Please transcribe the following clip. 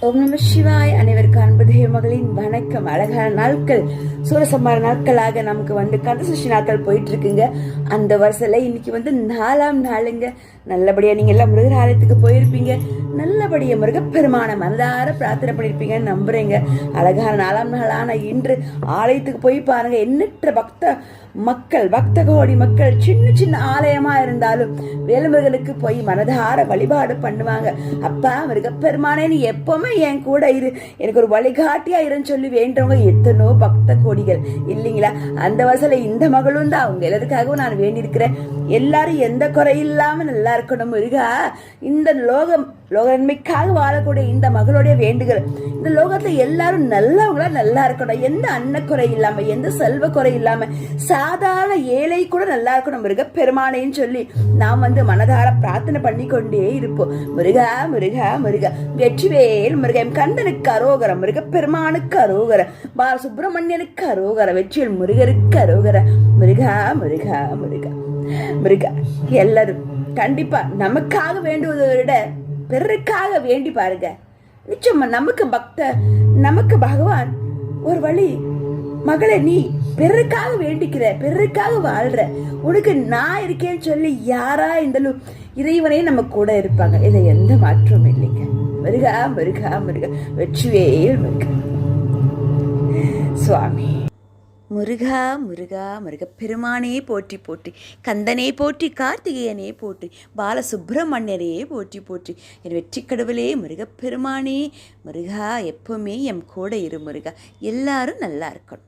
ஓம் நம சிவாய். அனைவருக்கும் அன்பு தெய்வமகளின் வணக்கம். அழகான நாட்கள், சூரசம்மார நாட்களாக நமக்கு கந்தசஷ்டி நாட்கள் போயிட்டு இருக்குங்க. அந்த வருஷத்துல இன்னைக்கு 4ஆம் நாளுங்க. நல்லபடியா நீங்க எல்லாம் முருகர் ஆலயத்துக்கு போயிருப்பீங்க. நல்லபடியா முருகப்பெருமான மனதார பிரார்த்தனை பண்ணிருப்பீங்கன்னு நம்புறேங்க. அழகான 4ஆம் நாளான இன்று ஆலயத்துக்கு போய் பாருங்க. எண்ணற்ற பக்த கோடி மக்கள் சின்ன சின்ன ஆலயமா இருந்தாலும் வேலுமுருகனுக்கு போய் மனதார வழிபாடு பண்ணுவாங்க. அப்பா முருகப்பெருமானே, நீ எப்பவுமே என் கூட இரு, எனக்கு ஒரு வழிகாட்டியா இருன்னு சொல்லி வேண்டவங்க எத்தனோ பக்த கோடிகள் இல்லைங்களா? அந்த வசல இந்த மகளும் தான். அவங்க எல்லாருக்காகவும் நான் வேண்டியிருக்கிறேன். எல்லாரும் எந்த குறை இல்லாம நல்லா இருக்கணும் முருகா. இந்த லோகன்மைக்காக வாழக்கூடிய இந்த மகளுடைய வேண்டுகள், இந்த லோகத்துல எல்லாரும் நல்லவங்களா நல்லா இருக்கணும். எந்த அன்னக்குறை இல்லாம, எந்த செல்வ குறை இல்லாம, சாதாரண ஏழை கூட நல்லா இருக்கணும் முருக பெருமானேன்னு சொல்லி நாம் மனதார பிரார்த்தனை பண்ணி கொண்டே இருப்போம். முருகா முருகா முருகா, வெற்றிவேல் முருகன், கந்தனுக்கு அரோகரம், முருக பெருமானுக்கு அரோகரம், பாலசுப்பிரமணியனுக்கு அரோகரம், வெற்றிவேல் முருகருக்கு அரோகரம். முருகா முருகா முருகா முருகா. எல்லாரும் கண்டிப்பா நமக்காக வேண்டுவதை விட பிறருக்காக வேண்டி பாருங்க. நிச்சயமா நமக்கு பகவான் ஒரு வழி. மகளே, நீ பிறருக்காக வேண்டிக்கிற, பிறருக்காக வாழ்ற, உனக்கு நான் இருக்கேன்னு சொல்லி யாரா இருந்தாலும் இறைவனே நம்ம கூட இருப்பாங்க. இதுல எந்த மாற்றமும் இல்லைங்க. முருகா முருகா முருகா, வெற்றிவேல் முருகா. சுவாமி முருகா முருகா முருக பெருமானே போற்றி போற்றி, கந்தனே போற்றி, கார்த்திகேயனே போற்றி, பாலசுப்பிரமணியரே போற்றி போற்றி, என் வெற்றி கடவுளே முருகப்பெருமானே. முருகா எப்பவுமே எம் கூட இரு முருகா. எல்லாரும் நல்லா இருக்கணும்.